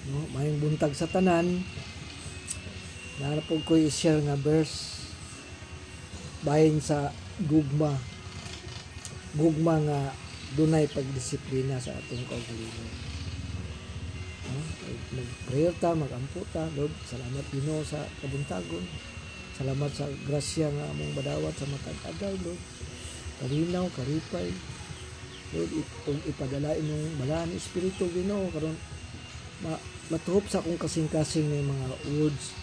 no, mayong buntag sa tanan. Nanapog ko i-share nga verse bahin sa gugma nga dunay pagdisiplina sa atong kaugalingon. No? Mag-prayer ta, mag-ampo ta. Lord, salamat Ginoo sa kabuntagon. Salamat sa grasya nga among badawat sa matag adlaw, Lord. Kalinaw, karipay. Lord, ipadala imong balaan espiritu Ginoo karon matuhop sa akong kasing-kasing ng mga words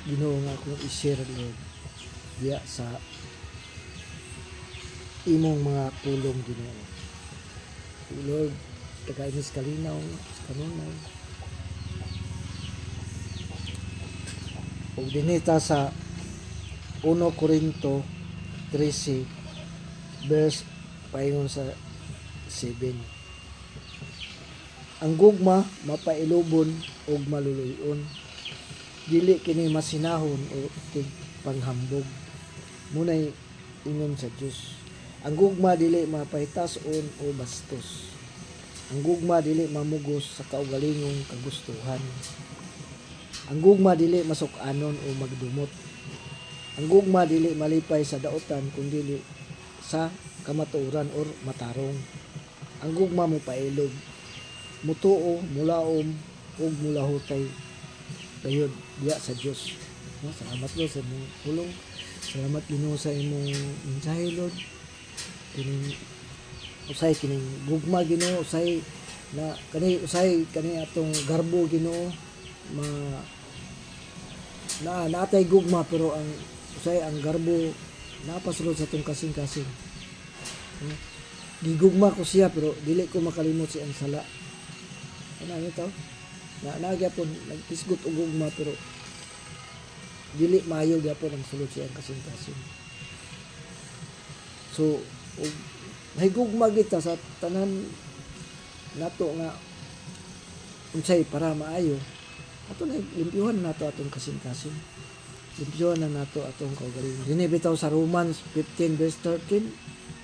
Ginoo nga akong i-share, Lord. Diya sa imong mga pulong Ginoo. Lord, tagainis kalinaw sa kanunay. Ug dinita sa 1 Corinto 13 verse paingon sa 7. Ang gugma mapailubon ug maluluyon. Dili kini masinahon o panghambog. Munay ingon sa Dios. Ang gugma dili mapahitason o bastos. Ang gugma dili mamugos sa kaugalingong kagustuhan. Ang gugma dili masuk-anon o magdumot. Ang gugma dili malipay sa daotan kundi sa kamatuoran or matarong. Ang gugma mo pailog, mutuo, mulaom, ug mulahutay. Dayon diya sa Dios. No, salamat Lord sa imong tulong. Salamat Ginoo sa imong mensahe, Lord. Kining gugma Ginoo, usay atong garbo Ginoo natay gugma pero ang usay ang garbo napasulod sa atong kasing-kasing. Gigugma ko siya pero dili ko makalimot si ang sala. Ano ito? Nagyapon nagpisgot og gugma pero dili maayo gyapon ang sulod siya ang kasing-kasing. So may gugma kita sa tanan nato nga unsay para maayo. Ato na limpyuhan nato atong kasing-kasing. Limpyuhan na nato atong kaugalingon. Dinhi bitaw sa Romans 15 verse 13,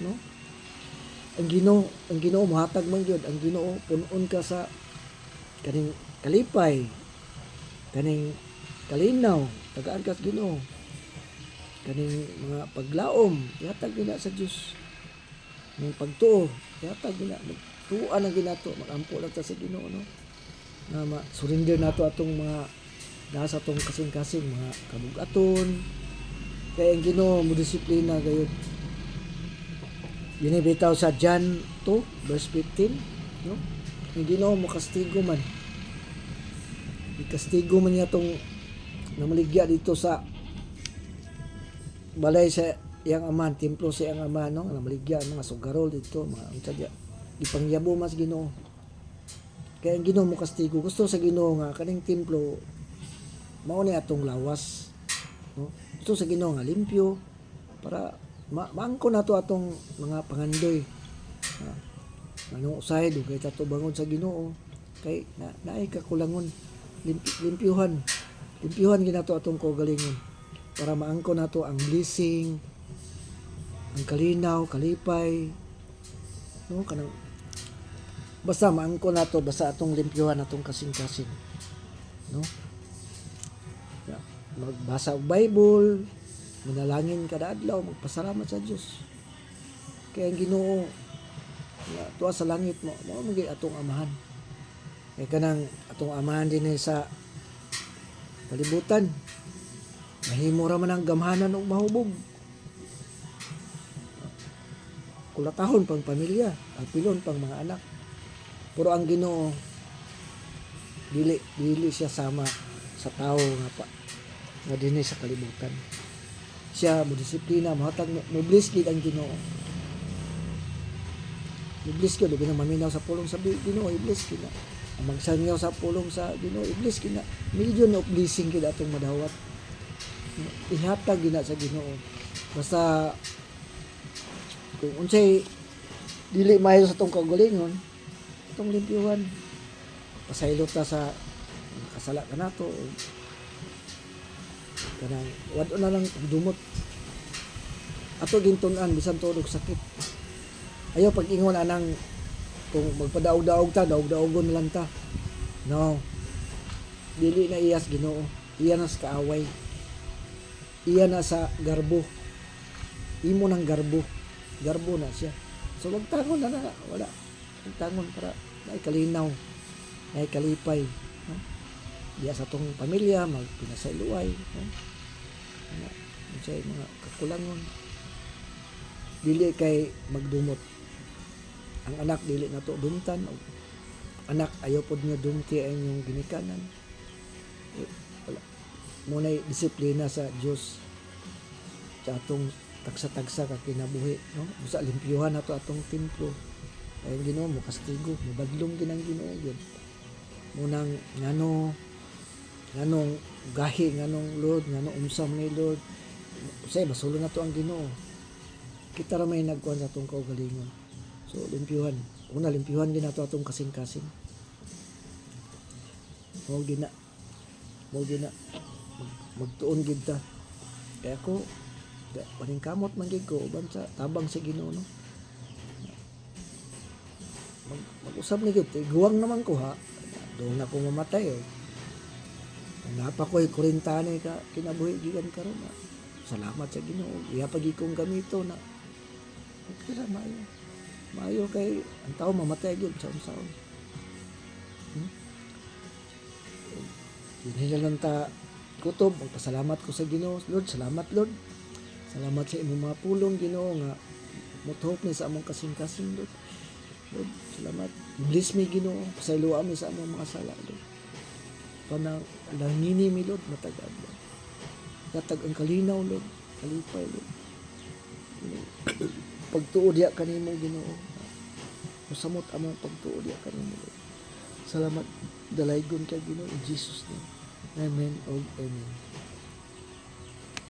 no? Ang Ginoo mohatag man gyud, ang Ginoo punon ka sa kaning kalipay, kaning kalinaw, tagaan ka sa Ginoo. Kaning mga paglaom, ihatag nila sa Dios. Ning pagtuo, ihatag nila. Tuan ang ginato, magampo lang ta sa Ginoo, no? Na surrender nato atong mga nasa atong kasing-kasing mga kabugaton. Kaya ang Ginoo mo disiplina gayud. Yun bitaw sa John 2 verse 15, no? Ang Ginoo mo kastigo man. Ikastigo man niya tong namaligya dito sa balay sa iyang ama, templo sa iyang ama, no? Namaligya mga sugarol dito, mga untadya. Ipangyabo mas Ginoo. Kaya ang Ginoo mo kastigo. Gusto sa Ginoo nga kaning templo mao ni atong lawas, no? Gusto sa Ginoo nga limpyo para maangko nato atong mga pangandoy. Anong usay dugay tato bangon sa Ginoo kay naay kakulangon. Limpyuhan ginato atong kaugalingon para maangko nato ang blessing, ang kalinaw, kalipay, no? Kanang basta maangko nato, basta atong limpyuhan atong kasing-kasing, no? Magbasa og Bible, manalangin kada adlaw, magpasalamat sa Dios. Kaya ang Ginoo tuwa sa langit mo magay atong amahan. Kaya kanang atong amahan din sa kalibutan. Mahimo ra man ang gamhanan og mahubog. Kulatahon pang pamilya, agpilon pang mga anak. Pero ang Ginoo dili siya sama sa tao nga dinhi sa kalibutan. Siya mo disiplina, mahatag mo bless gid ang Ginoo. I-bless gid na maminaw sa pulong sa Ginoo, i-bless gid na. Ang magsangyaw sa pulong sa Ginoo, i-bless gid na. Million of blessing gid atong madawat. Ihatag gid na sa Ginoo. Basta kung unsay dili maayo sa tong kaugalingon, atong limpyuhan. Pasaylo ta sa kasala kanato. Kanang wad na lang dumot. Ato gintun-an bisan tuod og sakit. Ayaw pag-ingon anang kung magpadaog-daog ta, daog-daogon na lang ta. No. dili na iyas Ginoo, iya na sa kaaway, iya na sa garbo, imo ng garbo na siya. So wag tangon na wala, wag tangon para kalinaw, kalipay, no? Diya sa tong pamilya magpinasailuay, no? Unsay mga kakulangon, dili kay magdumot ang anak, dili na to dumtan o anak ayaw pod niya dumti ang inyong ginikanan. Wala munay disiplina sa Dios sa atong tagsa-tagsa ka kinabuhi, no? Busa limpyuhan nato atong templo. Ay Ginoo mo kastigo, mabadlong ginang Ginoo gyud. Munang nganong gahi nganong Lord, nganong umsam ni Lord. Usay basulo na to ang Ginoo. Kita ra may nagkuan sa atong kaugalingon. So limpyuhan. Una limpyuhan din nato atong kasing-kasing. Mo gina magtuon gid ta. Kaya ako paning kamot man gid ko uban sa tabang sa Ginoo, no? Mag-usab ni gid, guwang naman ko ha. Doon na ko mamatay oh. Napa ko'y 40 ani ka kinabuhi gikan karon na. Salamat sa Ginoo. Iya pagi kong gamito na. Okay ra maayo. Maayo kay ang tao mamatay gyud sa unsaon. Hinalan ta kutob, magpasalamat ko sa Ginoo. Lord, salamat Lord. Salamat sa imong mga pulong Ginoo nga mutuhok ni sa among kasing-kasing Lord. Lord, salamat. Bless me Ginoo. Pasayloa mi sa among mga sala Lord. Panang langini mi Lord matagad Lord. Katag ang kalinaw Lord, kalipay Lord. Pagtuod ya kanimo Ginoo. Musamot among pagtuod ya kanimo Lord. Salamat dalaygon kay Ginoo in Jesus name. Amen. Amen.